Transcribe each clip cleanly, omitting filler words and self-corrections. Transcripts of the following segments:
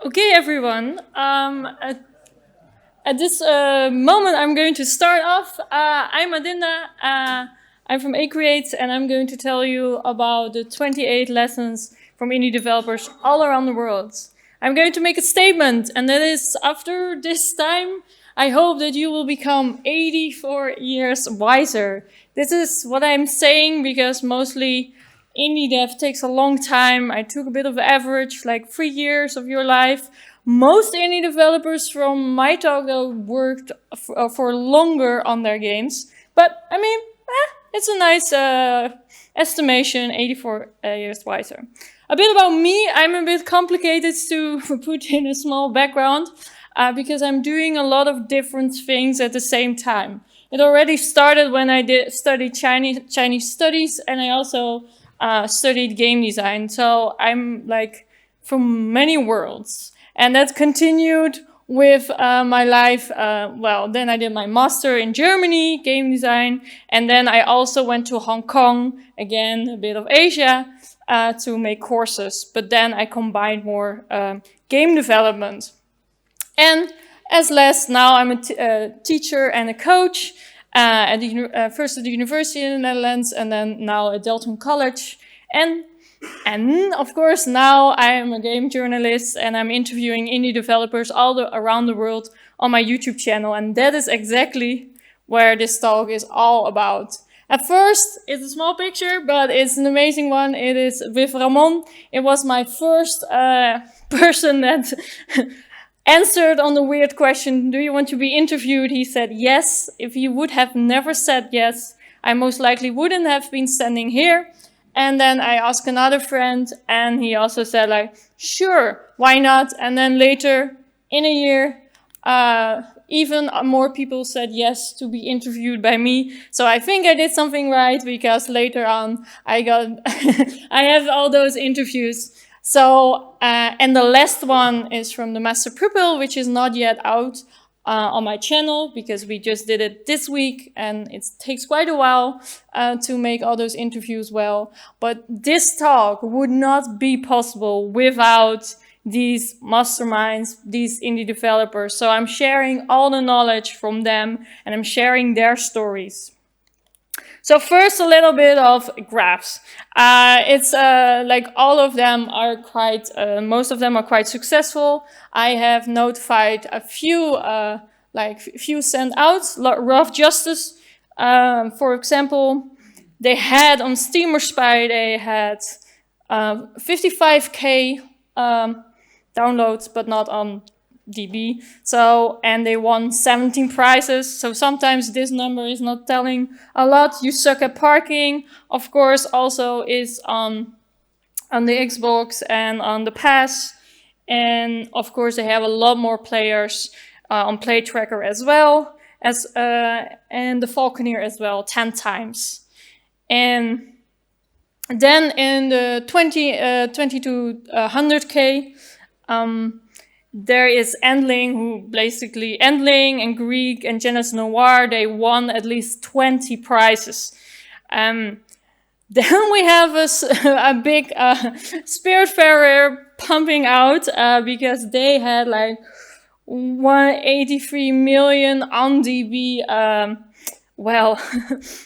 Okay, everyone. At this moment, I'm going to start off. I'm Adinda. I'm from Acreates, and I'm going to tell you about the 28 lessons from indie developers all around the world. I'm going to make a statement, and that is after this time, I hope that you will become 84 years wiser. This is what I'm saying because mostly indie dev takes a long time. I took a bit of average, like 3 years of your life. Most indie developers from my talk though worked for longer on their games. But I mean, it's a nice estimation, 84 years wiser. A bit about me, I'm a bit complicated to put in a small background because I'm doing a lot of different things at the same time. It already started when I studied Chinese studies, and I also studied game design. So I'm like from many worlds. And that continued with my life. Then I did my master in Germany, game design. And then I also went to Hong Kong, again, a bit of Asia, to make courses. But then I combined more game development. And as last, now I'm a teacher and a coach first at the university in the Netherlands, and then now at Deltion College. And of course, now I am a game journalist, and I'm interviewing indie developers around the world on my YouTube channel. And that is exactly where this talk is all about. At first, it's a small picture, but it's an amazing one. It is with Ramon. It was my first person that answered on the weird question, do you want to be interviewed? He said yes. If he would have never said yes, I most likely wouldn't have been standing here. And then I asked another friend, and he also said like, sure, why not? And then later in a year, even more people said yes to be interviewed by me. So I think I did something right, because later on I have all those interviews. So, and the last one is from the Master Pupil, which is not yet out on my channel, because we just did it this week, and it takes quite a while to make all those interviews well. But this talk would not be possible without these masterminds, these indie developers. So I'm sharing all the knowledge from them, and I'm sharing their stories. So first, a little bit of graphs. It's like all of them are most of them are quite successful. I have notified a few, few sent out. Rough Justice, for example, they had on Steam or Spy, they had 55k downloads, but not on DB. So, and they won 17 prizes. So sometimes this number is not telling a lot. You Suck at Parking, of course, also is on the Xbox and on the Pass. And of course, they have a lot more players on Play Tracker as well, as and the Falconeer as well, 10 times. And then in the 20 to 100k, there is Endling, who basically, Endling and Greek and Genesis Noir, they won at least 20 prizes. Then we have a big Spiritfarer pumping out, because they had like 183 million on DB,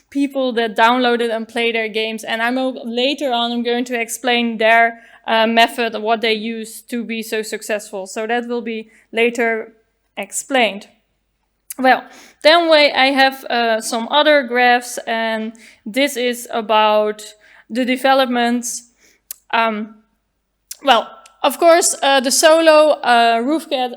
people that downloaded and played their games. And later on, I'm going to explain their method, what they use to be so successful. So that will be later explained. Well, then I have some other graphs, and this is about the developments. Of course, the solo Roofcat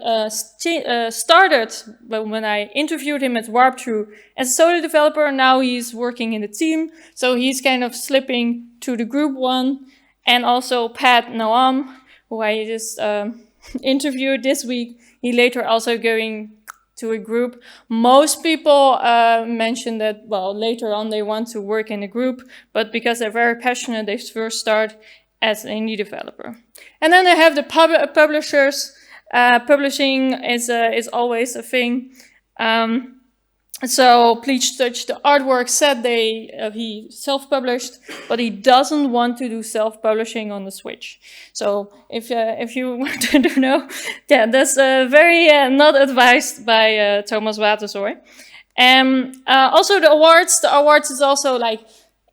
started when I interviewed him at Warp True as a solo developer. Now he's working in the team, so he's kind of slipping to the group one. And also Pat Noam, who I just interviewed this week, he later also going to a group. Most people mention that, later on they want to work in a group, but because they're very passionate, they first start as an indie developer. And then I have the publishers. Publishing is always a thing. So Pleach Touch, the artwork said he self-published, but he doesn't want to do self-publishing on the Switch. So if you want to know, yeah, that's very not advised by Thomas Waterzooi. And also the awards. The awards is also like,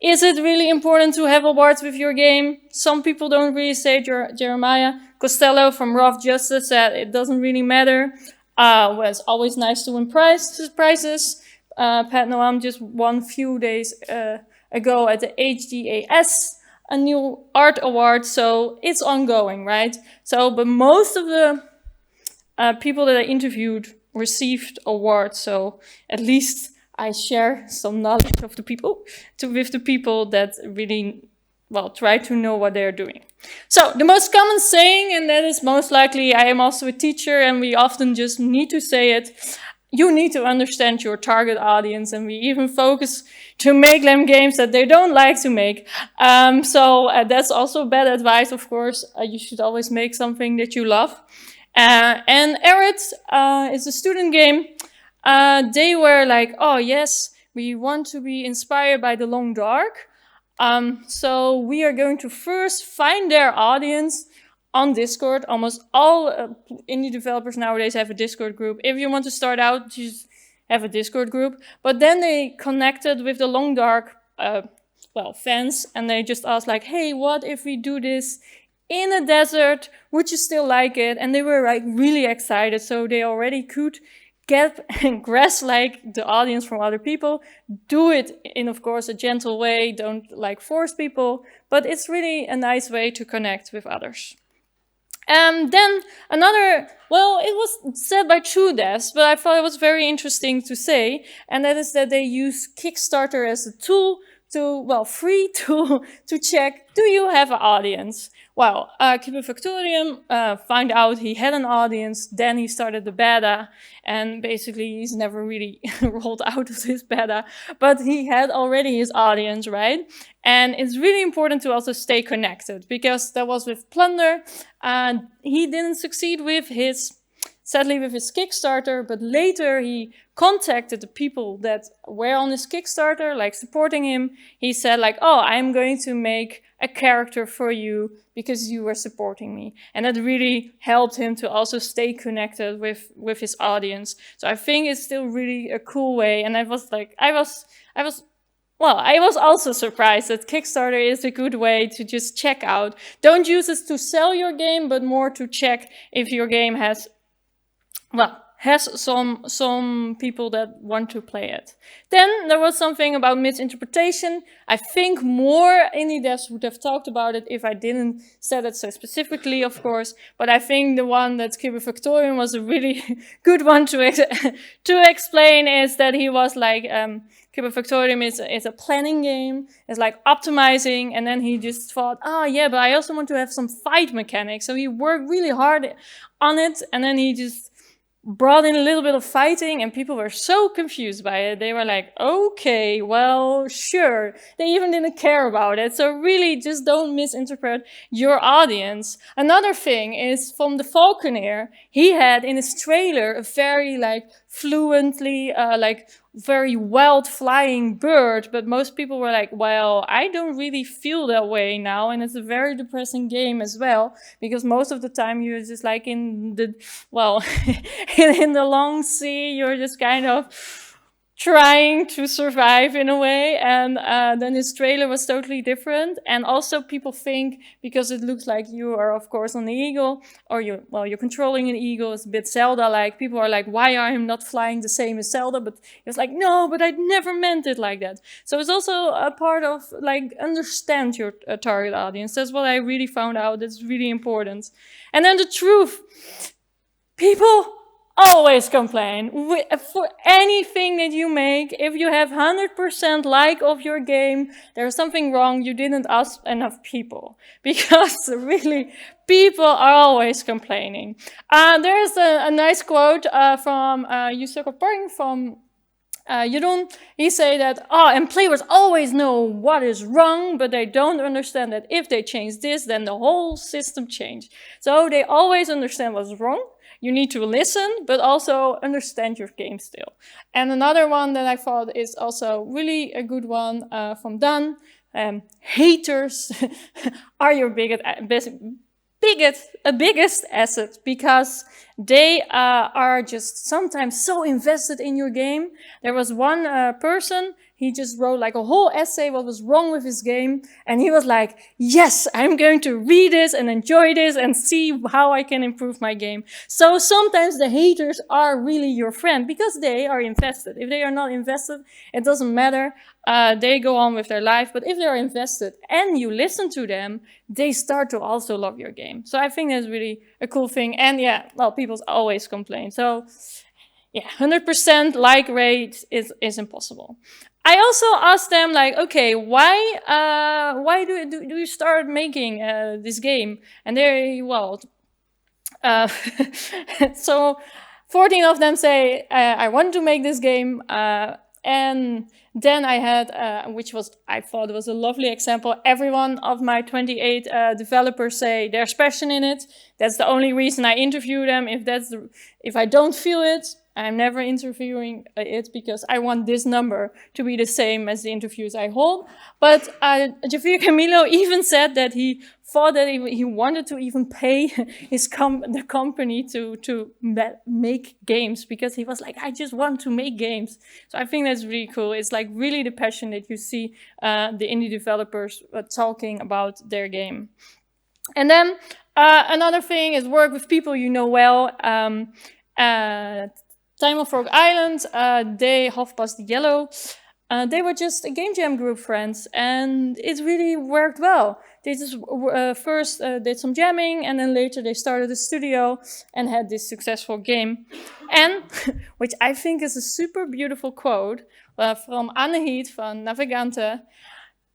is it really important to have awards with your game? Some people don't really say. Jeremiah Costello from Rough Justice said it doesn't really matter. Well, it's always nice to win prizes. Pat Noam just won a few days ago at the HDAS, a new art award, so it's ongoing, right? So, but most of the people that I interviewed received awards, so at least I share some knowledge of the people with the people that really, well, try to know what they're doing. So the most common saying, and that is most likely, I am also a teacher and we often just need to say it, you need to understand your target audience, and we even focus to make them games that they don't like to make. So that's also bad advice, of course. You should always make something that you love. And Acreates is a student game. They were like, oh yes, we want to be inspired by The Long Dark. So we are going to first find their audience on Discord. Almost all indie developers nowadays have a Discord group. If you want to start out, just have a Discord group. But then they connected with the Long Dark, fans, and they just asked like, hey, what if we do this in a desert? Would you still like it? And they were like really excited. So they already could get and grasp like the audience from other people. Do it in, of course, a gentle way. Don't like force people, but it's really a nice way to connect with others. Then another, well, it was said by TrueDevs, but I thought it was very interesting to say, and that is that they use Kickstarter as a tool to, well, free tool to check, do you have an audience? Well, Factorium found out he had an audience, then he started the beta, and basically he's never really rolled out of his beta, but he had already his audience, right? And it's really important to also stay connected, because that was with Plunder, and he didn't succeed with his, sadly with his Kickstarter, but later he contacted the people that were on his Kickstarter, like supporting him. He said like, oh, I'm going to make a character for you because you were supporting me. And that really helped him to also stay connected with his audience. So I think it's still really a cool way. And I was also surprised that Kickstarter is a good way to just check out. Don't use it to sell your game, but more to check if your game has some people that want to play it. Then there was something about misinterpretation. I think more indie devs would have talked about it if I didn't said it so specifically, of course. But I think the one that Factorium was a really good one to explain is that he was like, Factorium is a planning game. It's like optimizing, and then he just thought, oh yeah, but I also want to have some fight mechanics. So he worked really hard on it, and then he just brought in a little bit of fighting, and people were so confused by it. They were like, okay, well, sure. They even didn't care about it. So really just don't misinterpret your audience. Another thing is from the Falconer, he had in his trailer a very like fluently, very wild flying bird, but most people were like, well, I don't really feel that way now, and it's a very depressing game as well, because most of the time you're just like in the, well, in the long sea, you're just kind of trying to survive in a way, and then his trailer was totally different. And also people think, because it looks like you are of course on the eagle, or you're controlling an eagle, it's a bit Zelda-like. People are like, why are him not flying the same as Zelda? But it's like, no, but I never meant it like that. So it's also a part of like understand your target audience. That's what I really found out. That's really important. And then the truth, people always complain. For anything that you make, if you have 100% like of your game, there's something wrong. You didn't ask enough people. Because really, people are always complaining. There's a nice quote from Yusuke Park from You don't, he say that, oh, and players always know what is wrong, but they don't understand that if they change this, then the whole system change. So they always understand what's wrong. You need to listen, but also understand your game still. And another one that I thought is also really a good one from Dan. Haters are your biggest asset, because they are just sometimes so invested in your game. There was one person, he just wrote like a whole essay what was wrong with his game, and he was like, yes, I'm going to read this and enjoy this and see how I can improve my game. So sometimes the haters are really your friend because they are invested. If they are not invested, it doesn't matter. They go on with their life. But if they're invested and you listen to them, they start to also love your game. So I think that's really a cool thing. And yeah, well, people always complain. So yeah, 100% like rate is impossible. I also asked them like, okay, why do you start making this game? And they, well, so 14 of them say, I want to make this game. And then I had, which was, I thought was a lovely example. Every one of my 28 developers say there's passion in it. That's the only reason I interview them. If I don't feel it, I'm never interviewing it, because I want this number to be the same as the interviews I hold. But Javier Camilo even said that he thought that he wanted to even pay the company to make games, because he was like, I just want to make games. So I think that's really cool. It's like really the passion that you see the indie developers talking about their game. And then another thing is work with people you know well. Time of Frog Island, they half past yellow. They were just a game jam group friends, and it really worked well. They just first did some jamming, and then later they started a studio and had this successful game. And, which I think is a super beautiful quote from Anne van Navigante.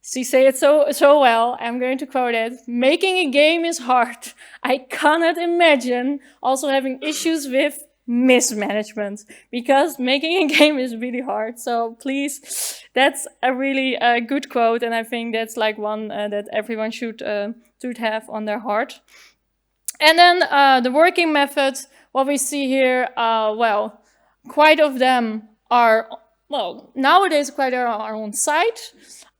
She said it so well. I'm going to quote it. Making a game is hard. I cannot imagine also having issues with mismanagement, because making a game is really hard. So please, that's a really good quote, and I think that's like one that everyone should have on their heart. And then the working methods, what we see here, well, quite of them are, well, nowadays quite are on site.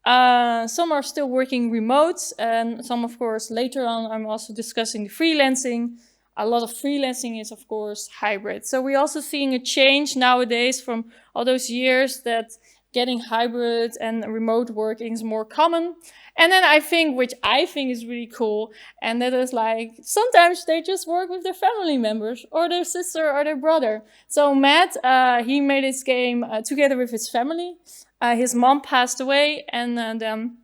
Some are still working remote, and some, of course, later on, I'm also discussing the freelancing. A lot of freelancing is, of course, hybrid. So we're also seeing a change nowadays from all those years that getting hybrid and remote working is more common. And then I think, which I think is really cool, and that is like, sometimes they just work with their family members or their sister or their brother. So Matt, he made his game together with his family. His mom passed away, and then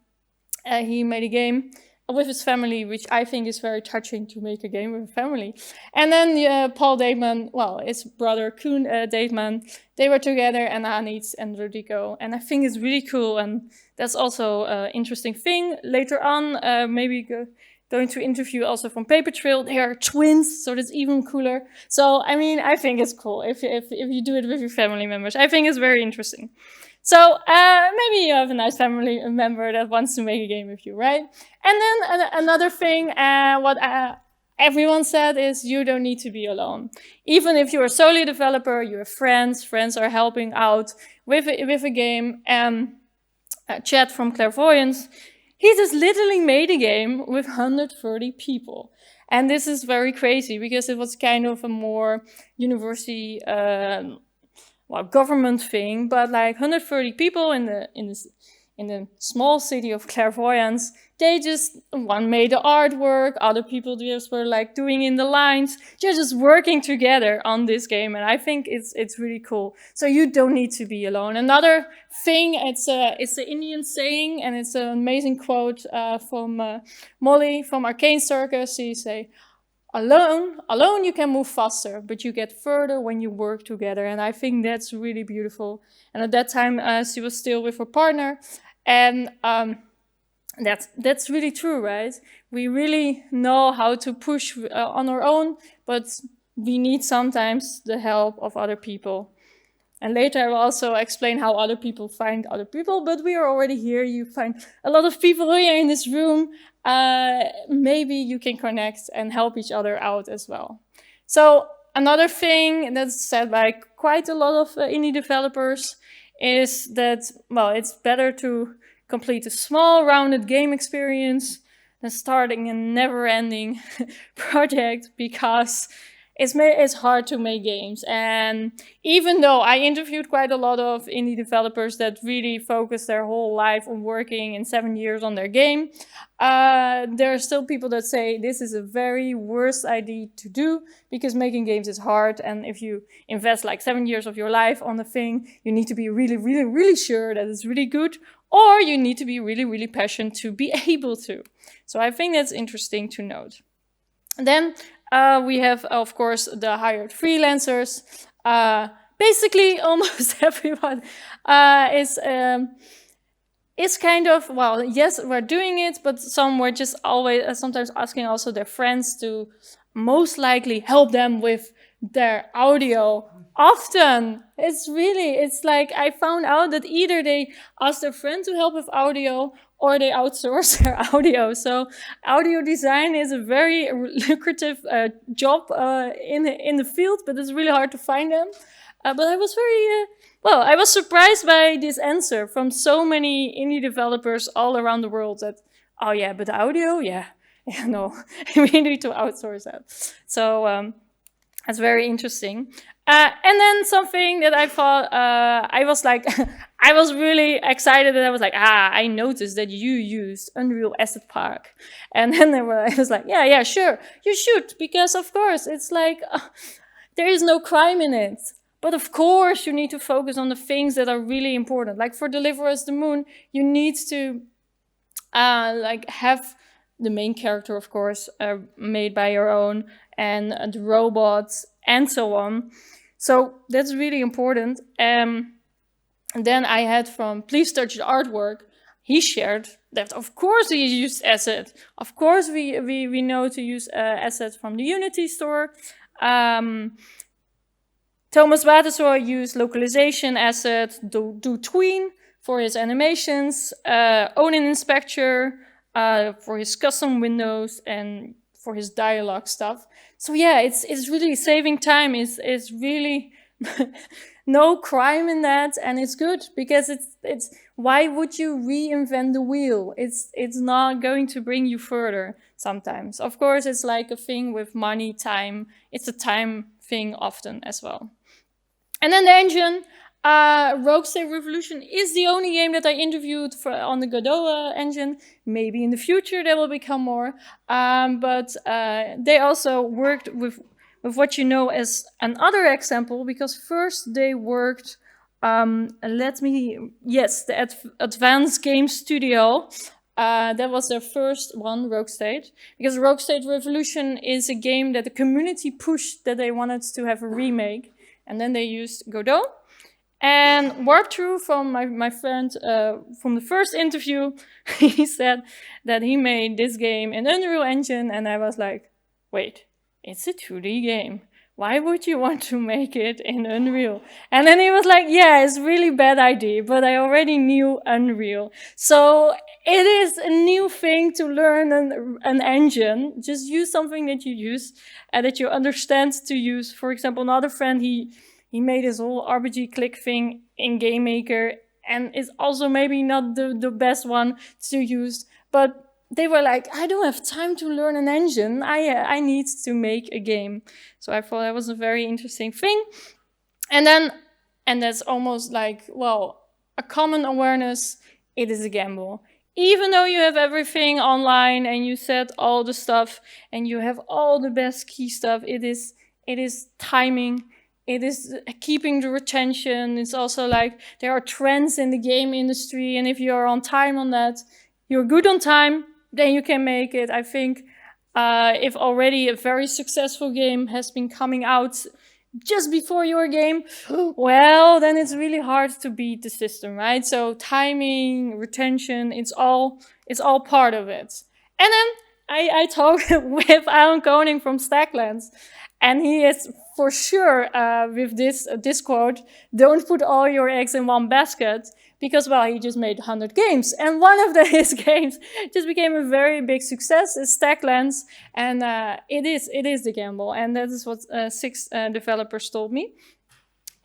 he made a game with his family, which I think is very touching, to make a game with a family. And then Paul Dateman, well, his brother Koen Dateman, they were together, and Anits and Rodrigo. And I think it's really cool, and that's also an interesting thing. Later on, maybe going to interview also from Paper Trail. They are twins, so that's even cooler. So, I mean, I think it's cool if you do it with your family members. I think it's very interesting. So maybe you have a nice family member that wants to make a game with you, right? And then another thing, what everyone said is, you don't need to be alone. Even if you're a solo developer, you have friends. Friends are helping out with a game. And Chad from Clairvoyance, he just literally made a game with 130 people. And this is very crazy, because it was kind of a more university government thing, but like 130 people in the small city of Clairvoyance, they just, one made the artwork, other people just were like doing in the lines. They're just working together on this game, and I think it's really cool. So you don't need to be alone. Another thing, it's an Indian saying, and it's an amazing quote from Molly from Arcane Circus. She say, Alone you can move faster, but you get further when you work together. And I think that's really beautiful. And at that time, she was still with her partner. And that's really true, right? We really know how to push on our own, but we need sometimes the help of other people. And later I will also explain how other people find other people, but we are already here. You find a lot of people here in this room. Maybe you can connect and help each other out as well. So another thing that's said by quite a lot of indie developers is that, well, it's better to complete a small, rounded game experience than starting a never-ending project, because it's hard to make games. And even though I interviewed quite a lot of indie developers that really focus their whole life on working in 7 years on their game, there are still people that say this is a very worst idea to do, because making games is hard. And if you invest like 7 years of your life on a thing, you need to be really, really, really sure that it's really good, or you need to be really, really passionate to be able to. So I think that's interesting to note. And then we have, of course, the hired freelancers. Basically, almost everyone is kind of, well, yes, we're doing it, but some were just always sometimes asking also their friends to most likely help them with their audio. Often it's like I found out that either they ask their friend to help with audio or they outsource their audio. So audio design is a very lucrative job in the field, but it's really hard to find them. But I was I was surprised by this answer from so many indie developers all around the world that, oh yeah, but audio, yeah, no, we need to outsource that. So that's very interesting. And then something that I thought, I was like, I was really excited, and I was like, I noticed that you used Unreal Asset Park. And then I was like, yeah, sure, you should, because of course, it's like, there is no crime in it. But of course, you need to focus on the things that are really important. Like for Deliver Us the Moon, you need to like have the main character, of course, made by your own, and the robots, and so on. So that's really important. And then I had from Please Touch the Artwork, he shared that of course he used assets. Of course we know to use assets from the Unity store. Thomas Watershaw used localization asset, do tween for his animations, Onin Inspector for his custom windows and for his dialogue stuff. So yeah, it's really saving time. It's really no crime in that, and it's good because it's why would you reinvent the wheel? It's not going to bring you further sometimes. Of course, it's like a thing with money, time. It's a time thing often as well. And then the engine, Rogue State Revolution is the only game that I interviewed on the Godot engine. Maybe in the future there will become more. But they also worked with what you know as another example, because first they worked, the Advanced Game Studio. That was their first one, Rogue State. Because Rogue State Revolution is a game that the community pushed that they wanted to have a remake. And then they used Godot. And Warp True, from my friend from the first interview, he said that he made this game in Unreal Engine. And I was like, wait, it's a 2D game. Why would you want to make it in Unreal? And then he was like, yeah, it's a really bad idea, but I already knew Unreal. So it is a new thing to learn an engine. Just use something that you use and that you understand to use. For example, another friend, he made his whole RPG click thing in Game Maker, and it's also maybe not the best one to use, but they were like, I don't have time to learn an engine. I need to make a game. So I thought that was a very interesting thing. And that's almost like, well, a common awareness, it is a gamble. Even though you have everything online and you set all the stuff and you have all the best key stuff, it is timing. It is keeping the retention. It's also like there are trends in the game industry, and if you're on time on that, you're good on time, then you can make it. I think if already a very successful game has been coming out just before your game, well, then it's really hard to beat the system, right? So timing, retention, it's all part of it. And then I talked with Aaron Koning from Stacklands, and he is for sure, with this quote, don't put all your eggs in one basket, because, well, he just made 100 games, and one of his games just became a very big success. It's Stacklands, and it is the gamble, and that is what 6 developers told me.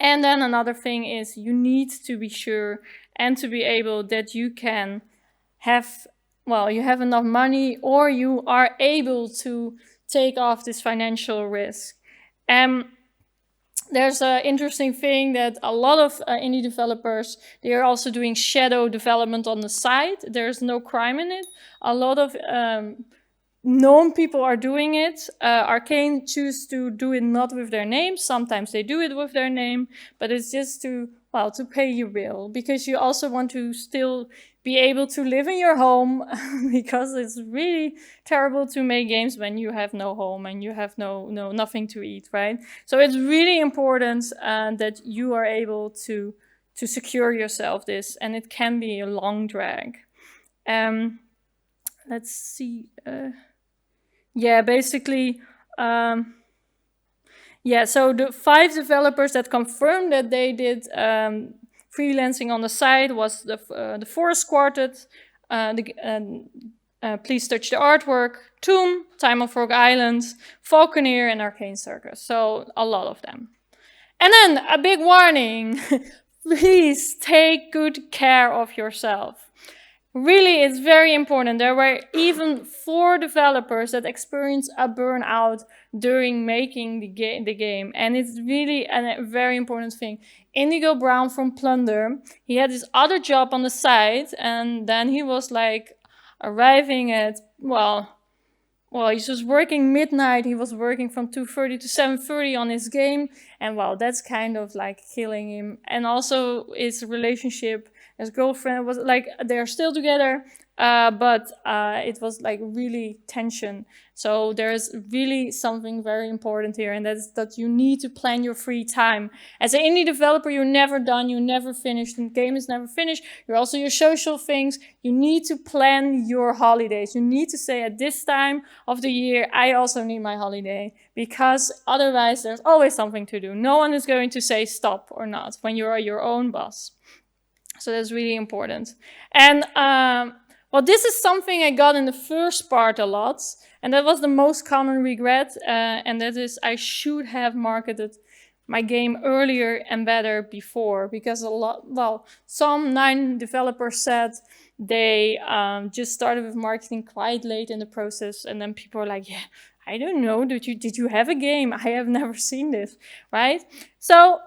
And then another thing is you need to be sure and to be able that you can have, well, you have enough money, or you are able to take off this financial risk. There's an interesting thing that a lot of indie developers, they are also doing shadow development on the side. There's no crime in it. A lot of known people are doing it. Arcane choose to do it not with their name. Sometimes they do it with their name, but it's just to, well, to pay your bill, because you also want to still be able to live in your home, because it's really terrible to make games when you have no home and you have nothing to eat, right? So it's really important that you are able to secure yourself this, and it can be a long drag. Let's see. Yeah, basically, yeah, so the 5 developers that confirmed that they did freelancing on the side was the Forest Quartet, Please Touch the Artwork, Tomb, Time of Rogue Island, Falconeer, and Arcane Circus. So a lot of them. And then a big warning. Please take good care of yourself. Really, it's very important. There were even 4 developers that experienced a burnout during making the game. And it's really a very important thing. Indigo Brown from Plunder, he had this other job on the side, and then he was like arriving at, well, he was working midnight. He was working from 2:30 to 7:30 on his game. And well, that's kind of like killing him. And also his relationship, his girlfriend, was like, they're still together, but it was like really tension. So there's really something very important here, and that's that you need to plan your free time. As an indie developer, you're never done, you're never finished, the game is never finished. You're also your social things. You need to plan your holidays. You need to say, at this time of the year, I also need my holiday, because otherwise there's always something to do. No one is going to say stop or not when you are your own boss. So that's really important. And well, this is something I got in the first part a lot, and that was the most common regret, and that is I should have marketed my game earlier and better before, because some 9 developers said they just started with marketing quite late in the process, and then people are like, yeah, I don't know, did you have a game? I have never seen this, right? So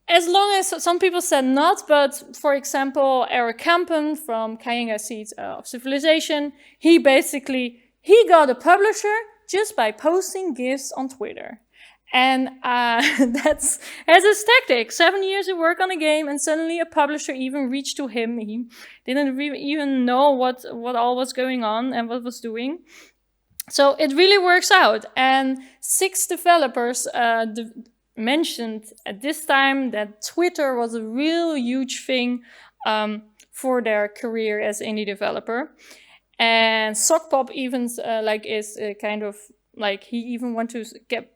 as long as some people said not, but for example, Eric Kampen from Kayenga Seeds of Civilization, he got a publisher just by posting GIFs on Twitter. And that's his tactic. 7 years of work on a game, and suddenly a publisher even reached to him. He didn't even know what all was going on and what was doing. So it really works out. And 6 developers mentioned at this time that Twitter was a real huge thing for their career as indie developer. And Sockpop even is kind of like, he even want to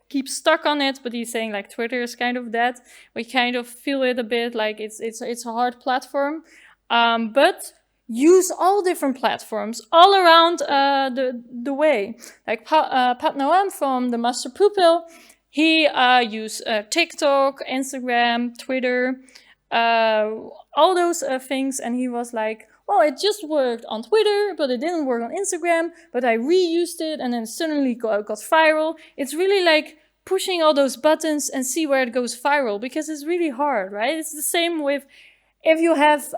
keep stuck on it, but he's saying like Twitter is kind of that. We kind of feel it a bit like it's a hard platform, but use all different platforms all around the way. Like Pat Noam from the Master Pupil, he used TikTok, Instagram, Twitter, all those things, and he was like, well, it just worked on Twitter, but it didn't work on Instagram, but I reused it, and then suddenly got viral. It's really like pushing all those buttons and see where it goes viral, because it's really hard, right? It's the same with if you have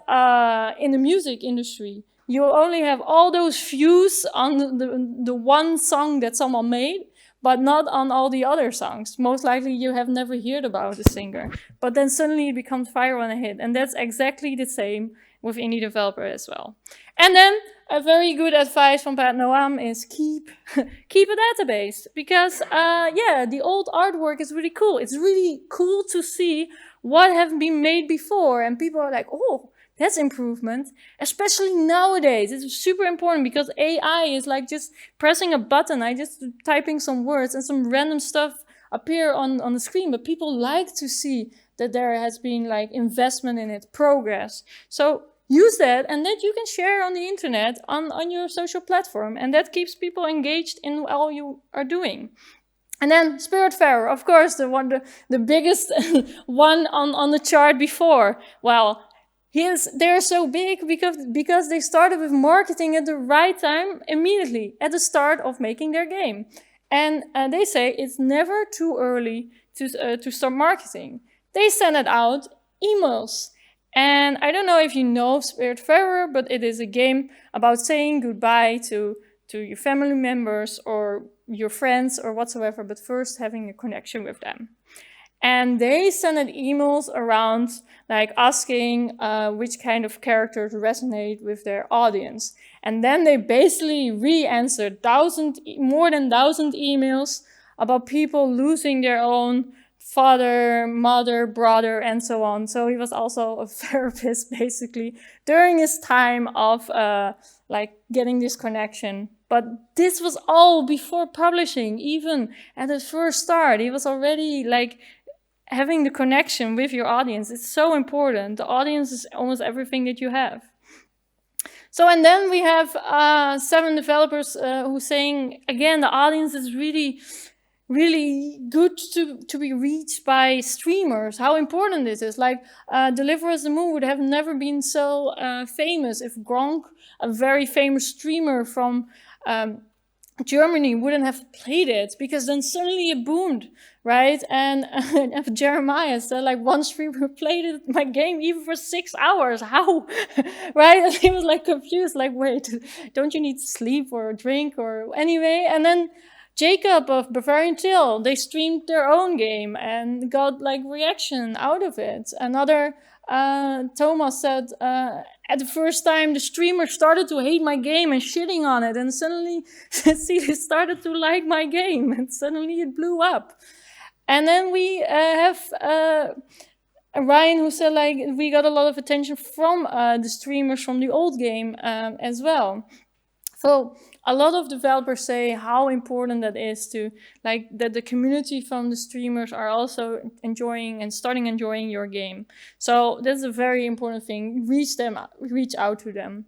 in the music industry, you only have all those views on the one song that someone made, but not on all the other songs. Most likely you have never heard about the singer, but then suddenly it becomes viral and a hit. And that's exactly the same with indie developer as well. And then a very good advice from Pat Noam is keep a database, because the old artwork is really cool. It's really cool to see what have been made before, and people are like, oh, that's improvement. Especially nowadays, it's super important, because AI is like just pressing a button. I just typing some words and some random stuff appear on the screen, but people like to see that there has been like investment in it, progress. So use that, and that you can share on the internet, on your social platform, and that keeps people engaged in all you are doing. And then Spiritfarer, of course, the biggest one on the chart before. Well, they're so big because they started with marketing at the right time, immediately at the start of making their game. And they say it's never too early to start marketing. They send it out emails. And I don't know if you know Spiritfarer, but it is a game about saying goodbye to your family members or your friends or whatsoever, but first having a connection with them. And they send emails around, like asking which kind of characters resonate with their audience. And then they basically re-answered more than 1,000 emails about people losing their own father, mother, brother, and so on. So he was also a therapist, basically, during his time of like getting this connection. But this was all before publishing. Even at the first start, he was already like having the connection with your audience. It's so important. The audience is almost everything that you have. So, and then we have 7 developers who saying, again, the audience is really good to be reached by streamers. How important this is. Like, Deliver Us the Moon would have never been so famous if Gronk, a very famous streamer from Germany, wouldn't have played it, because then suddenly it boomed, right? And Jeremiah said, like, one streamer played my game even for 6 hours. How? Right? And he was like confused, like, wait, don't you need sleep or drink or anyway? And then Jacob of Bavarian Tale, they streamed their own game and got like reaction out of it. Another Thomas said, at the first time the streamer started to hate my game and shitting on it, and suddenly he started to like my game, and suddenly it blew up. And then we have Ryan, who said, like, we got a lot of attention from the streamers from the old game as well. So a lot of developers say how important that is to, like, that the community from the streamers are also enjoying and starting enjoying your game. So that's a very important thing. Reach out to them.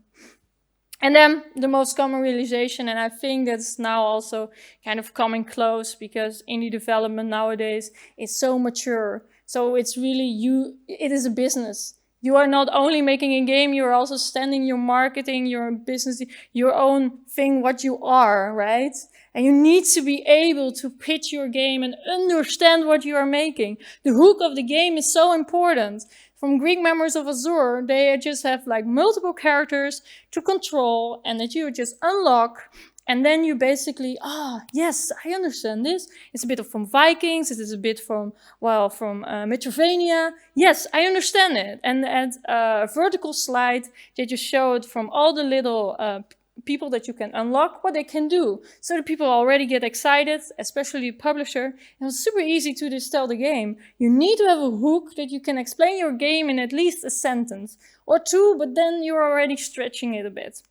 And then the most common realization, and I think that's now also kind of coming close, because indie development nowadays is so mature. So it's really it is a business. You are not only making a game, you are also standing your marketing, your business, your own thing, what you are, right? And you need to be able to pitch your game and understand what you are making. The hook of the game is so important. From Greek Memories of Azure, they just have like multiple characters to control, and that you just unlock. And then you basically, yes, I understand this. It's a bit from Vikings. It is a bit from Metrovania. Yes, I understand it. And at a vertical slide, they just show it from all the little people that you can unlock, what they can do. So that people already get excited, especially the publisher. And it's super easy to just tell the game. You need to have a hook that you can explain your game in at least a sentence or two, but then you're already stretching it a bit.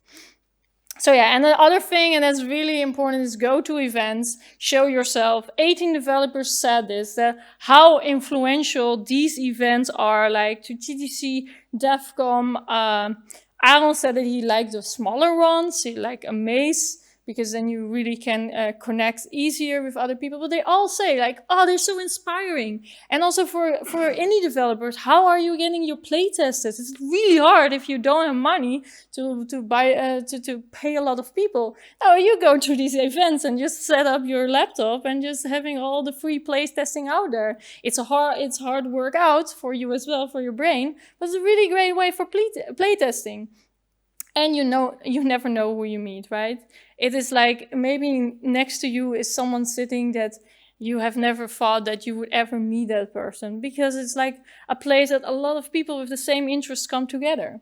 So yeah, and the other thing, and that's really important, is go to events, show yourself. 18 developers said this, that how influential these events are, like to GDC, DevCom. Aaron said that he liked the smaller ones, he liked a maze, because then you really can connect easier with other people. But they all say, like, oh, they're so inspiring. And also for indie developers, how are you getting your playtesters? It's really hard if you don't have money to pay a lot of people. No, you go to these events and just set up your laptop and just having all the free playtesting out there. It's hard workout for you as well, for your brain, but it's a really great way for playtesting. And you never know who you meet, right? It is like maybe next to you is someone sitting that you have never thought that you would ever meet that person, because it's like a place that a lot of people with the same interests come together.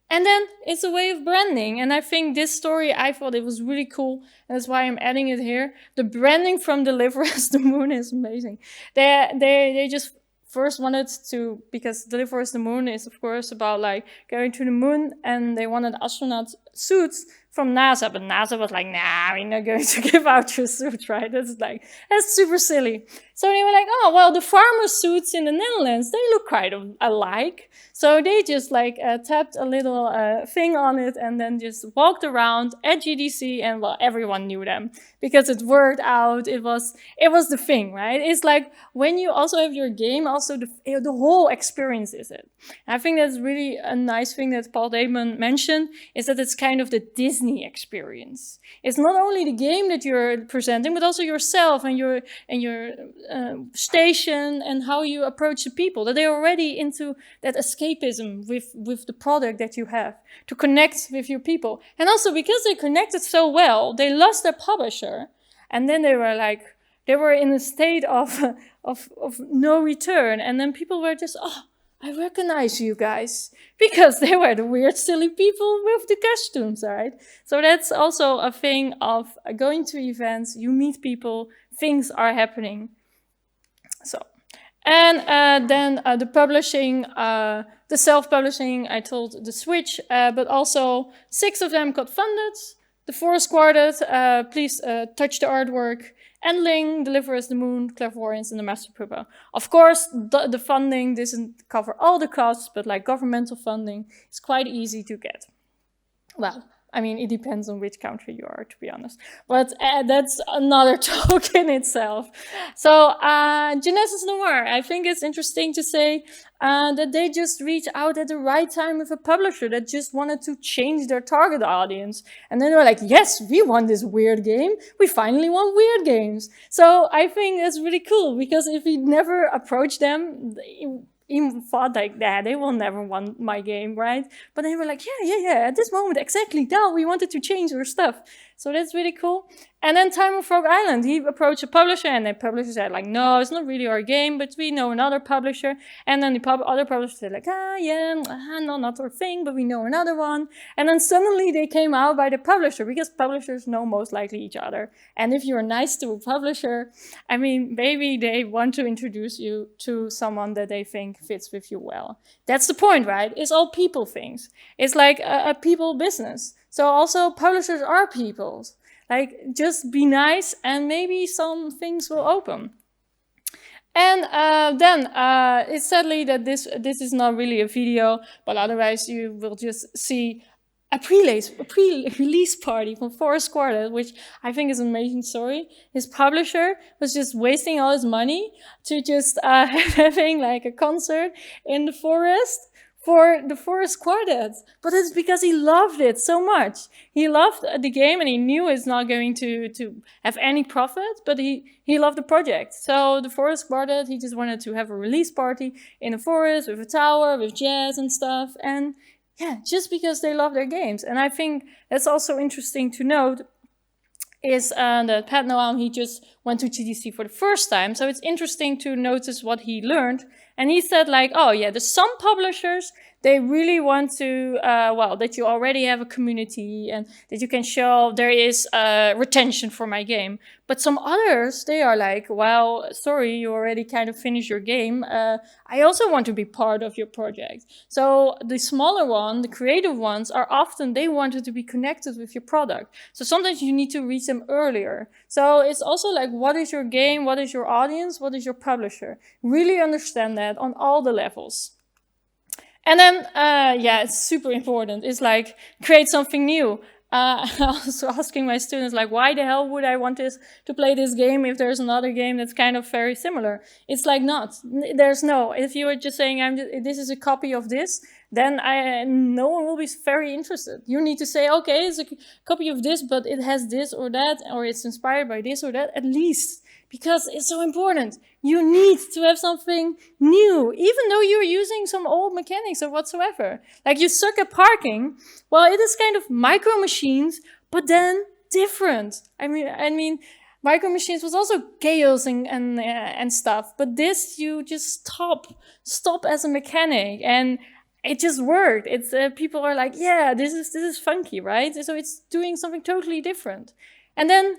And then it's a way of branding. And I think this story, I thought it was really cool. And that's why I'm adding it here. The branding from Deliver Us the Moon is amazing. They just first wanted to, because Deliver Us the Moon is of course about like going to the moon, and they wanted astronaut suits from NASA, but NASA was like, nah, we're not going to give out your suit, right? That's super silly. So they were like, oh, well, the farmer suits in the Netherlands, they look kind of alike. So they just like tapped a little thing on it and then just walked around at GDC, and well, everyone knew them because it worked out. It was the thing, right? It's like when you also have your game, also the whole experience is it. And I think that's really a nice thing that Paul Damon mentioned, is that it's kind of the Disney experience. It's not only the game that you're presenting, but also yourself and your station and how you approach the people, that they're already into that escapism with the product that you have to connect with your people. And also because they connected so well, they lost their publisher, and then they were in a state of no return. And then people were just, oh, I recognize you guys, because they were the weird, silly people with the costumes, right? So that's also a thing of going to events, you meet people, things are happening. So, and then the publishing, the self-publishing, I told the Switch, but also 6 of them got funded. The Forest Quartet, please touch the artwork. And Ling, Deliver Us the Moon, Clairvoyance, and the Master Pupa. Of course, the funding doesn't cover all the costs, but like governmental funding is quite easy to get. Well, I mean, it depends on which country you are, to be honest. But that's another talk in itself. So, Genesis Noir, I think it's interesting to say that they just reached out at the right time with a publisher that just wanted to change their target audience. And then they were like, yes, we want this weird game. We finally want weird games. So I think that's really cool, because if we never approached them, even thought like, nah, they will never want my game, right? But they were like, yeah, at this moment, exactly, now we wanted to change our stuff. So that's really cool. And then Time of Frog Island, he approached a publisher, and the publisher said like, no, it's not really our game, but we know another publisher. And then the other publisher said like, no, not our thing, but we know another one. And then suddenly they came out by the publisher, because publishers know most likely each other. And if you're nice to a publisher, I mean, maybe they want to introduce you to someone that they think fits with you well. That's the point, right? It's all people things. It's like a people business. So also publishers are people. Like, just be nice and maybe some things will open. And then it's sadly that this is not really a video, but otherwise you will just see a pre-release party from Forest Quartet, which I think is an amazing story. His publisher was just wasting all his money to just having like a concert in the forest for the Forest Quartet. But it's because he loved it so much. He loved the game, and he knew it's not going to have any profit, but he loved the project. So the Forest Quartet, he just wanted to have a release party in a forest with a tower, with jazz and stuff. And yeah, just because they love their games. And I think that's also interesting to note, is that Pat Noam, he just went to GDC for the first time. So it's interesting to notice what he learned. And he said like, oh yeah, there's some publishers, they really want to, that you already have a community and that you can show there is retention for my game. But some others, they are like, well, sorry, you already kind of finished your game. I also want to be part of your project. So the smaller one, the creative ones, are often, they wanted to be connected with your product. So sometimes you need to reach them earlier. So it's also like, what is your game? What is your audience? What is your publisher? Really understand that on all the levels. And then, it's super important. It's like, create something new. Also asking my students, like, why the hell would I want to play this game if there's another game that's kind of very similar? It's like if you are just saying, this is a copy of this, then no one will be very interested. You need to say, okay, it's a copy of this, but it has this or that, or it's inspired by this or that, at least. Because it's so important. You need to have something new, even though you're using some old mechanics or whatsoever. Like, you suck at parking. Well, it is kind of Micro Machines, but then different. I mean, Micro Machines was also chaos and stuff. But this, you just stop as a mechanic, and it just worked. It's people are like, yeah, this is funky, right? So it's doing something totally different. And then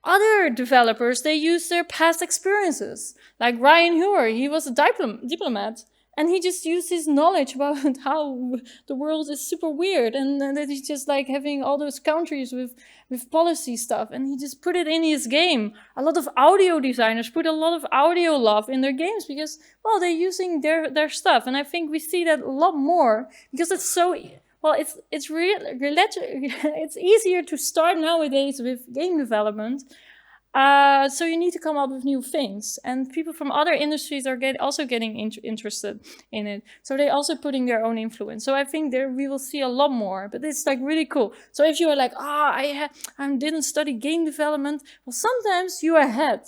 other developers, they use their past experiences. Like Ryan Hoover, he was a diplomat. And he just used his knowledge about how the world is super weird, and that he's just like having all those countries with policy stuff, and he just put it in his game. A lot of audio designers put a lot of audio love in their games because, well, they're using their stuff, and I think we see that a lot more because it's so. Well, it's it's easier to start nowadays with game development. So you need to come up with new things, and people from other industries are also getting interested in it. So they're also putting their own influence. So I think there we will see a lot more. But it's like really cool. So if you are like, I didn't study game development, well, sometimes you are ahead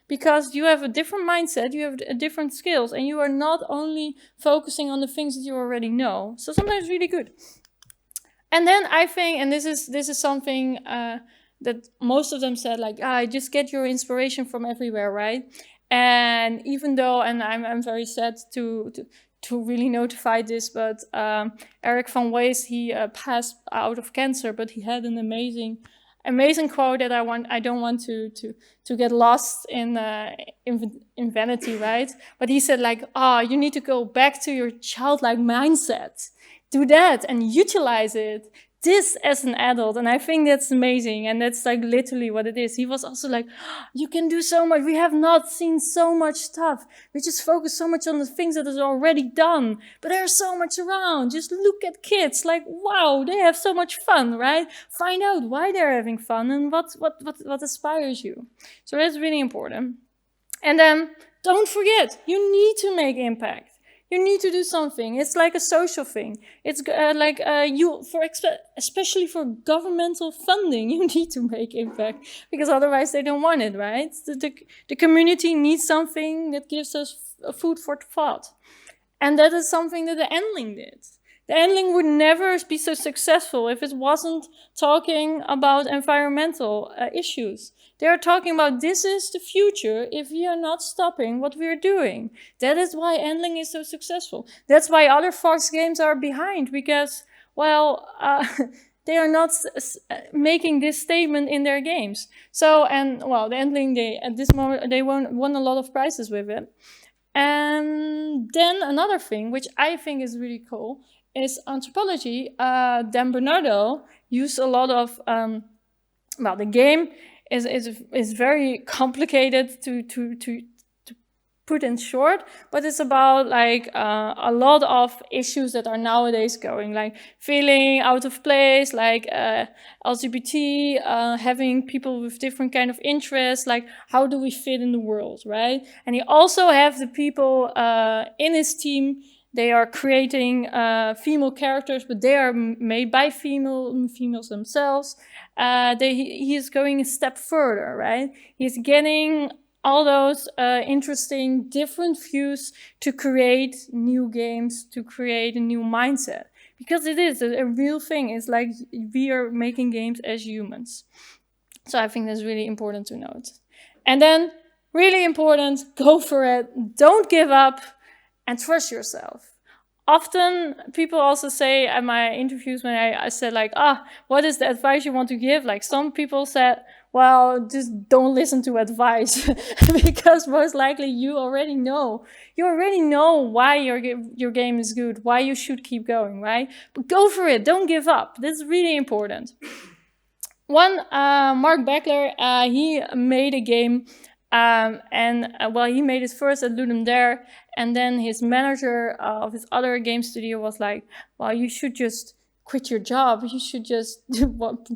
because you have a different mindset, you have different skills, and you are not only focusing on the things that you already know. So sometimes really good. And then I think, and this is something that most of them said, like, just get your inspiration from everywhere, right? And even though, and I'm very sad to really notify this, but Eric van Wees, he passed out of cancer, but he had an amazing quote that I don't want to get lost in vanity, right? But he said, like, you need to go back to your childlike mindset. Do that and utilize it. This as an adult, and I think that's amazing, and that's like literally what it is. He was also like, you can do so much. We have not seen so much stuff. We just focus so much on the things that is already done, but there's so much around. Just look at kids, like, wow, they have so much fun, right? Find out why they're having fun and what inspires you. So that's really important. And then don't forget, you need to make impact. You need to do something. It's like a social thing. It's especially for governmental funding, you need to make impact because otherwise they don't want it, right? The community needs something that gives us food for thought. And that is something that the Endling did. The Endling would never be so successful if it wasn't talking about environmental issues. They are talking about this is the future if we are not stopping what we are doing. That is why Endling is so successful. That's why other Fox games are behind because, well, they are not making this statement in their games. So, and well, the Endling, at this moment, they won a lot of prizes with it. And then another thing, which I think is really cool, is anthropology. Dan Bernardo used a lot of, well, the game is very complicated to put in short, but it's about like a lot of issues that are nowadays going, like feeling out of place, like LGBT, having people with different kind of interests, like how do we fit in the world, right? And he also have the people in his team. They are creating female characters, but they are made by females themselves. He is going a step further, right? He's getting all those interesting different views to create new games, to create a new mindset. Because it is a real thing. It's like we are making games as humans. So I think that's really important to note. And then, really important, go for it. Don't give up. And trust yourself. Often people also say at my interviews when I said like, what is the advice you want to give? Like some people said, well, just don't listen to advice because most likely you already know. You already know why your game is good, why you should keep going, right? But go for it. Don't give up. This is really important. One, Mark Beckler, he made a game well, he made it first at Ludum Dare, and then his manager of his other game studio was like, well, you should just quit your job. You should just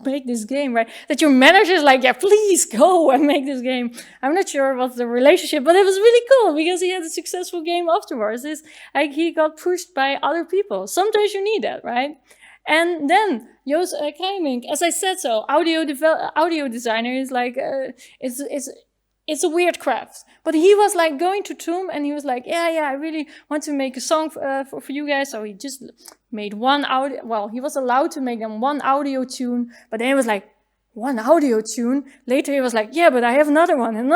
make this game, right? That your manager is like, yeah, please go and make this game. I'm not sure what's the relationship, but it was really cool because he had a successful game afterwards. It's like he got pushed by other people. Sometimes you need that, right? And then Joost Krijmink, as I said, so audio designer is like, it's a weird craft. But he was like going to Toom and he was like, yeah, I really want to make a song for you guys. So he just made one audio. Well, he was allowed to make them one audio tune, but then he was like, one audio tune. Later he was like, yeah, but I have another one. And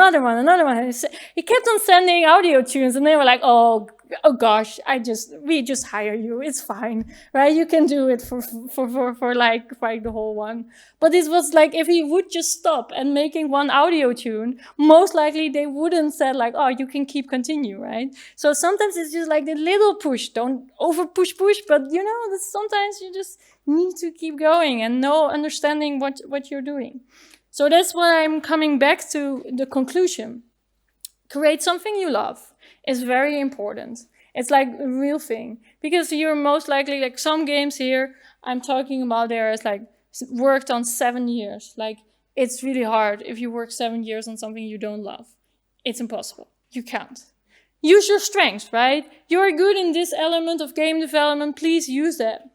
he kept on sending audio tunes and they were like, oh, oh gosh, we just hire you. It's fine, right? You can do it for like the whole one. But it was like, if he would just stop and making one audio tune, most likely they wouldn't say like, oh, you can continue, right? So sometimes it's just like the little push. Don't over push, but that sometimes you just need to keep going and know understanding what you're doing. So that's what I'm coming back to the conclusion. Create something you love is very important. It's like a real thing, because you're most likely, like some games here I'm talking about, there is like worked on 7 years. Like, it's really hard if you work 7 years on something you don't love. It's impossible. You can't. Use your strengths, right? You're good in this element of game development. Please use that.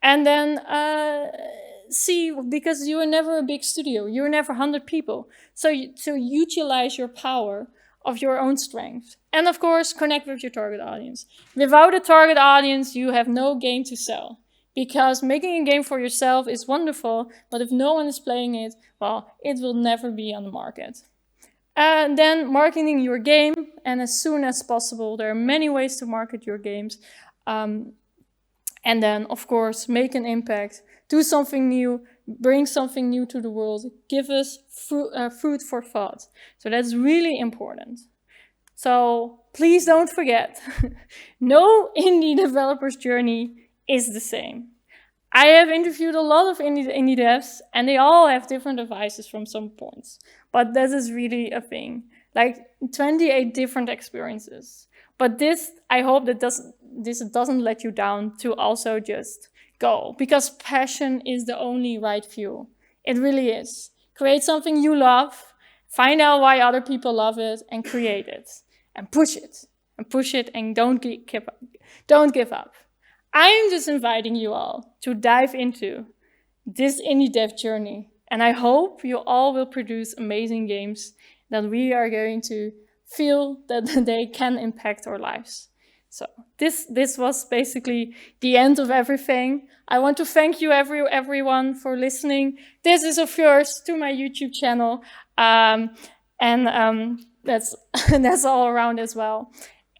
And then see, because you are never a big studio. You're never 100 people. So utilize your power of your own strength. And of course, connect with your target audience. Without a target audience, you have no game to sell. Because making a game for yourself is wonderful, but if no one is playing it, well, it will never be on the market. And then marketing your game, and as soon as possible. There are many ways to market your games. And then, of course, make an impact. Do something new. Bring something new to the world. Give us food for thought. So that's really important. So please don't forget, no indie developer's journey is the same. I have interviewed a lot of indie devs, and they all have different advices from some points. But this is really a thing. Like 28 different experiences. But this, I hope that this doesn't let you down to also just go. Because passion is the only right fuel. It really is. Create something you love. Find out why other people love it and create it. And push it. And push it, and don't give up. I'm just inviting you all to dive into this indie dev journey. And I hope you all will produce amazing games that we are going to feel that they can impact our lives. So this was basically the end of everything. I want to thank you everyone for listening. This is of yours to my YouTube channel. That's that's all around as well.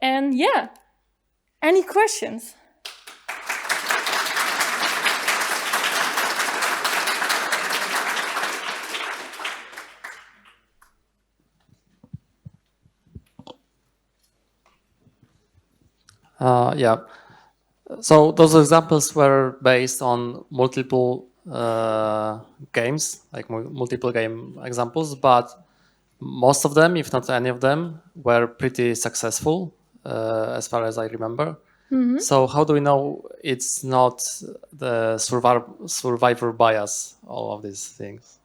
And yeah, any questions? Yeah. So those examples were based on multiple games, like multiple game examples, but most of them, if not any of them, were pretty successful, as far as I remember. Mm-hmm. So how do we know it's not the survivor bias, all of these things?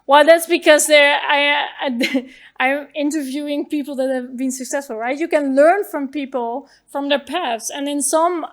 Well, that's because I'm interviewing people that have been successful, right? You can learn from people, from their paths, and in some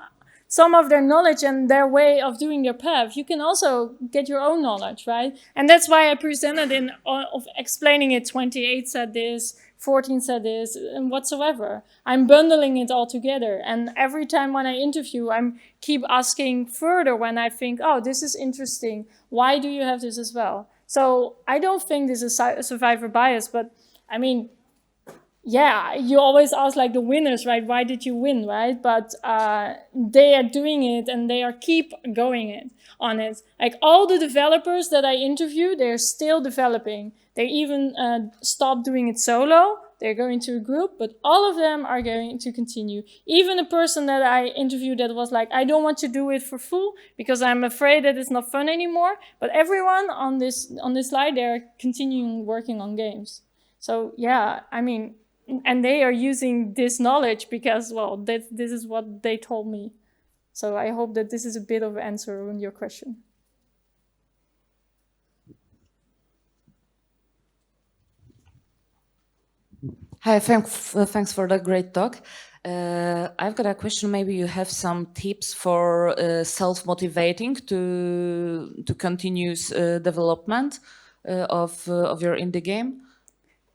of their knowledge and their way of doing their path, you can also get your own knowledge, right? And that's why I presented of explaining it. 28 said this, 14 said this, and whatsoever. I'm bundling it all together. And every time when I interview, I'm keep asking further when I think, oh, this is interesting. Why do you have this as well? So I don't think this is a survivor bias, but I mean, yeah, you always ask like the winners, right? Why did you win, right? But they are doing it, and they are keep going on it. Like all the developers that I interview, they're still developing. They even stopped doing it solo. They're going to a group, but all of them are going to continue. Even a person that I interviewed that was like, I don't want to do it for full because I'm afraid that it's not fun anymore. But everyone on this slide, they're continuing working on games. So yeah, I mean, and they are using this knowledge because, well, this is what they told me. So I hope that this is a bit of an answer on your question. Hi, thanks for the great talk. I've got a question. Maybe you have some tips for self-motivating to continuous development of your indie game.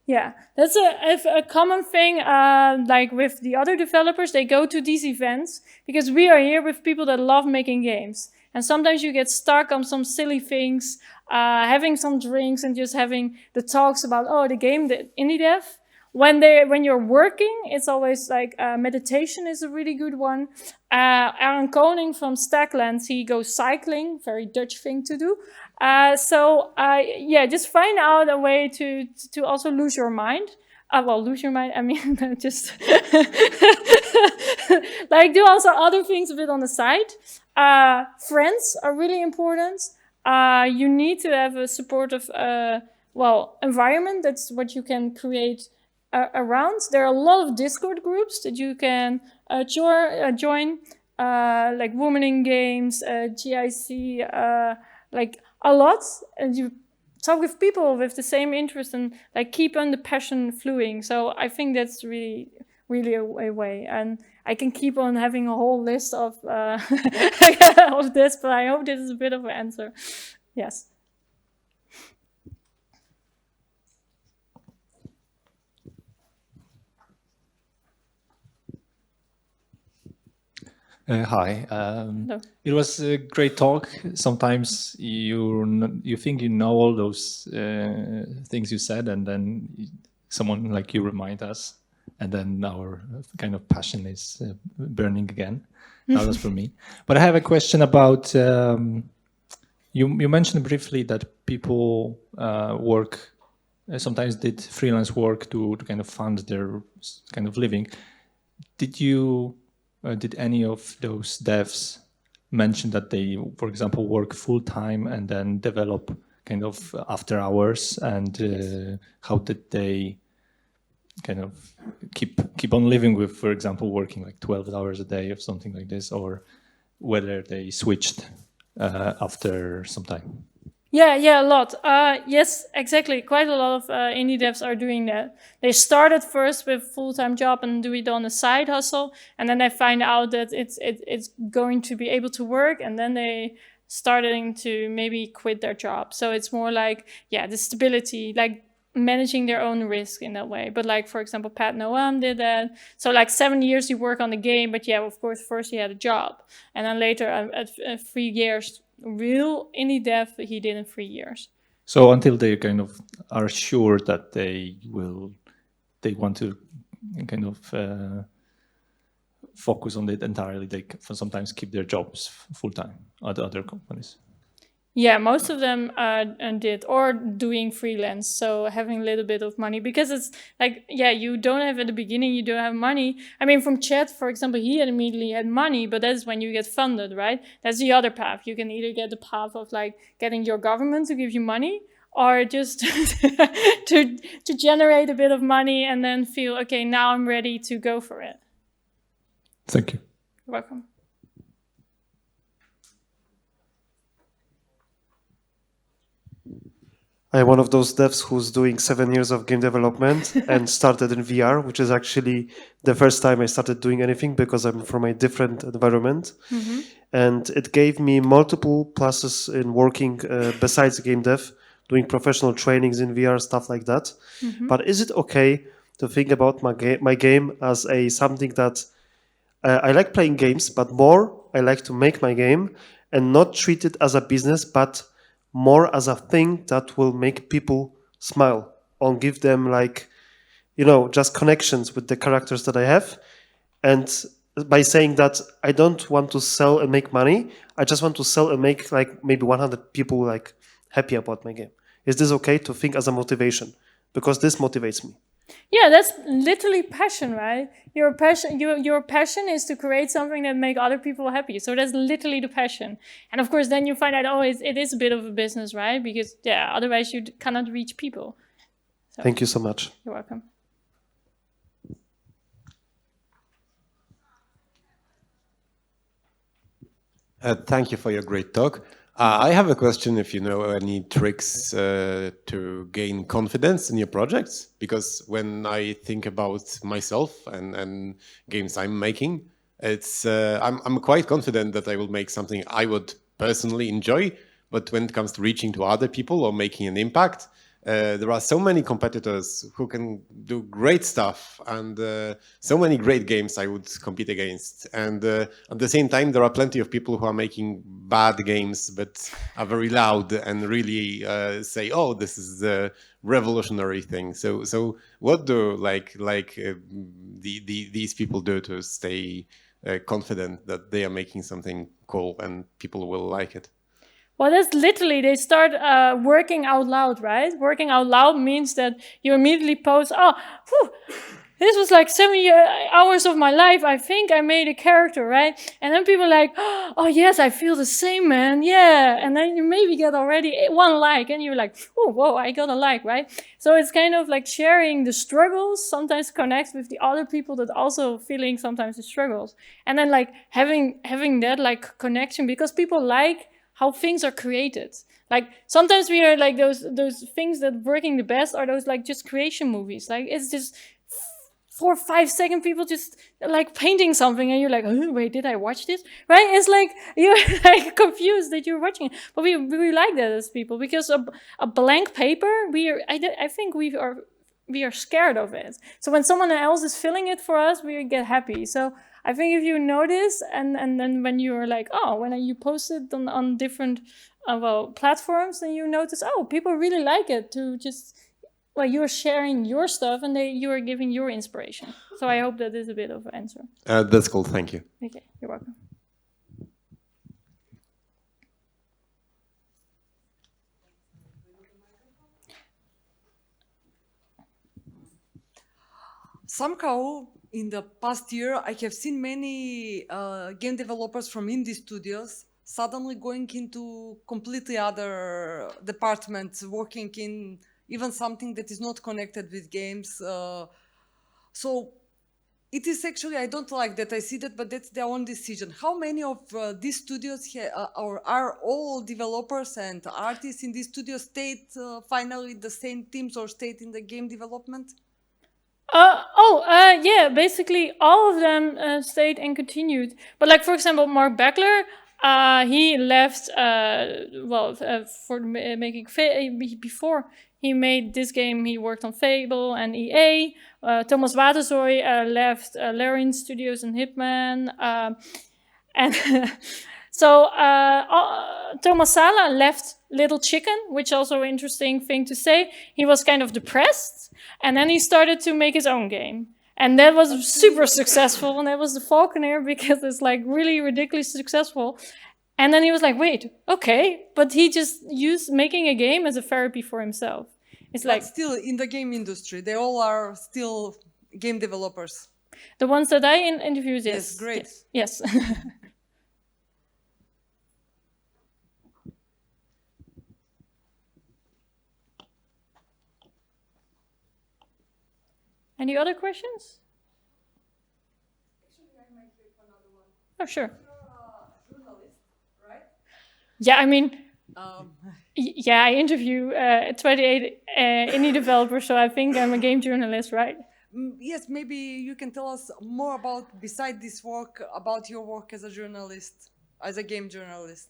Yeah, that's a common thing. Like with the other developers, they go to these events because we are here with people that love making games. And sometimes you get stuck on some silly things, having some drinks and just having the talks about, oh, the game, the indie dev. when you're working, it's always like meditation is a really good one. Aaron Koning from Stacklands, he goes cycling, very Dutch thing to do. Just find out a way to also lose your mind. Lose your mind. I mean, just like do also other things a bit on the side. Friends are really important. You need to have a supportive, environment. That's what you can create around. There are a lot of Discord groups that you can join, like Women in Games, GIC, like a lot. And you talk with people with the same interest and like keep on the passion flowing. So I think that's really, really a way. And I can keep on having a whole list of of this, but I hope this is a bit of an answer. Yes. Hi. No. It was a great talk. Sometimes you think you know all those things you said, and then someone like you remind us, and then our kind of passion is burning again. That was for me. But I have a question about you mentioned briefly that people work sometimes did freelance work to kind of fund their kind of living. Did any of those devs mention that they, for example, work full time and then develop kind of after hours? And how did they kind of keep on living with, for example, working like 12 hours a day or something like this, or whether they switched after some time? Yeah, a lot. Yes, exactly. Quite a lot of indie devs are doing that. They started first with full-time job and do it on a side hustle, and then they find out that it's going to be able to work, and then they starting to maybe quit their job. So it's more like the stability, like managing their own risk in that way. But like for example, Pat Noam did that. So like 7 years you work on the game, but of course first he had a job, and then later at 3 years. Real indie dev he did in 3 years. So until they kind of are sure that they want to kind of focus on it entirely, they sometimes keep their jobs full time at other companies. Yeah, most of them did, or doing freelance, so having a little bit of money, because it's like, you don't have at the beginning, you don't have money. I mean, from Chad, for example, he immediately had money, but that's when you get funded, right? That's the other path. You can either get the path of like getting your government to give you money, or just to generate a bit of money and then feel, okay, now I'm ready to go for it. Thank you. You're welcome. I'm one of those devs who's doing 7 years of game development and started in VR, which is actually the first time I started doing anything because I'm from a different environment. Mm-hmm. And it gave me multiple pluses in working besides game dev, doing professional trainings in VR, stuff like that. Mm-hmm. But is it okay to think about my game as something that I like playing games, but more I like to make my game and not treat it as a business, but more as a thing that will make people smile or give them just connections with the characters that I have. And by saying that I don't want to sell and make money, I just want to sell and make like maybe 100 people like happy about my game. Is this okay to think as a motivation? Because this motivates me. Yeah, that's literally passion, right? Your passion is to create something that make other people happy. So that's literally the passion. And of course, then you find out, it is a bit of a business, right? Because otherwise you cannot reach people. So, thank you so much. You're welcome. Thank you for your great talk. I have a question if you know any tricks to gain confidence in your projects, because when I think about myself and games I'm making, I'm quite confident that I will make something I would personally enjoy, but when it comes to reaching to other people or making an impact, there are so many competitors who can do great stuff and so many great games I would compete against. And at the same time, there are plenty of people who are making bad games, but are very loud and really say, oh, this is revolutionary thing. So what do these people do to stay confident that they are making something cool and people will like it? Well, that's literally, they start working out loud, right? Working out loud means that you immediately post, oh, whew, this was like 7 hours of my life. I think I made a character, right? And then people are like, oh yes, I feel the same, man. Yeah. And then you maybe get already 1 like and you're like, oh, whoa, I got a like, right? So it's kind of like sharing the struggles sometimes connects with the other people that also feeling sometimes the struggles. And then like having that like connection, because people like how things are created. Like sometimes we are like those things that working the best are those like just creation movies. Like it's just 4 or 5 second people just like painting something and you're like, oh, wait, did I watch this? Right? It's like you're like confused that you're watching it. But we like that as people, because a blank paper, I think we are scared of it. So when someone else is filling it for us, we get happy. So I think if you notice, and then when you're like, oh, when you post it on different platforms, then you notice, oh, people really like it to just, well, you're sharing your stuff and you are giving your inspiration. So I hope that is a bit of an answer. That's cool, thank you. Okay, you're welcome. Somehow, in the past year, I have seen many game developers from indie studios suddenly going into completely other departments, working in even something that is not connected with games. So it is actually, I don't like that I see that, but that's their own decision. How many of these studios are all developers and artists in these studios stayed finally the same teams or stayed in the game development? Yeah, basically all of them stayed and continued. But like, for example, Mark Beckler, he left, for making, before he made this game, he worked on Fable and EA. Thomas Waterzooi left Larian Studios and Hitman. And so Thomas Sala left Little Chicken, which is also an interesting thing to say. He was kind of depressed, and then he started to make his own game. And that was super successful, and that was the Falconer, because it's like really ridiculously successful. And then he was like, wait, okay, but he just used making a game as a therapy for himself. It's But like still in the game industry, they all are still game developers. the ones that I interviewed. Yes, great. Yes. Any other questions? Actually, I might take another one. Oh, sure. You're a journalist, right? Yeah, I mean, yeah, I interview 28 indie developers, so I think I'm a game journalist, right? Yes, maybe you can tell us more about, beside this work, about your work as a journalist, as a game journalist.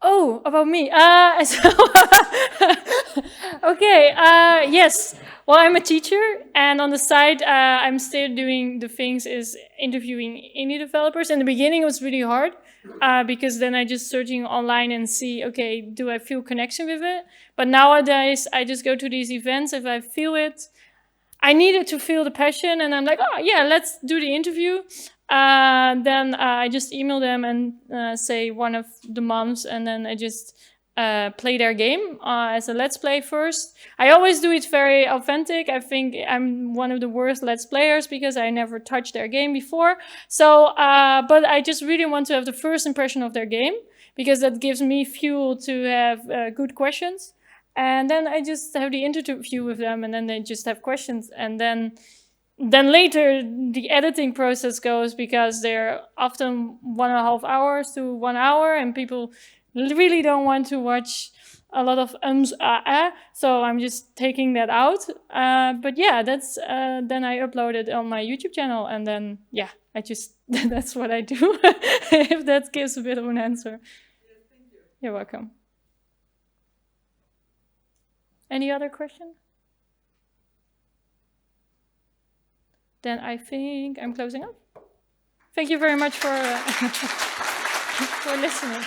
Oh, about me. Okay, yes. Well, I'm a teacher, and on the side, I'm still doing the things is interviewing indie developers. In the beginning, it was really hard, because then I just searching online and see, okay, do I feel connection with it? But nowadays, I just go to these events if I feel it. I needed to feel the passion, and I'm like, oh yeah, let's do the interview. Then I just email them and say one of the months, and then I just play their game as a let's play first. I always do it very authentic. I think I'm one of the worst let's players because I never touched their game before. So, but I just really want to have the first impression of their game, because that gives me fuel to have good questions. And then I just have the interview with them, and then they just have questions. And then later the editing process goes, because they're often 1.5 hours to 1 hour, and people really don't want to watch a lot of so I'm just taking that out. But yeah, that's then I upload it on my YouTube channel, and then yeah, I just that's what I do. If that gives a bit of an answer. Yes, thank you. You're welcome. Any other question? Then I think I'm closing up. Thank you very much for for listening.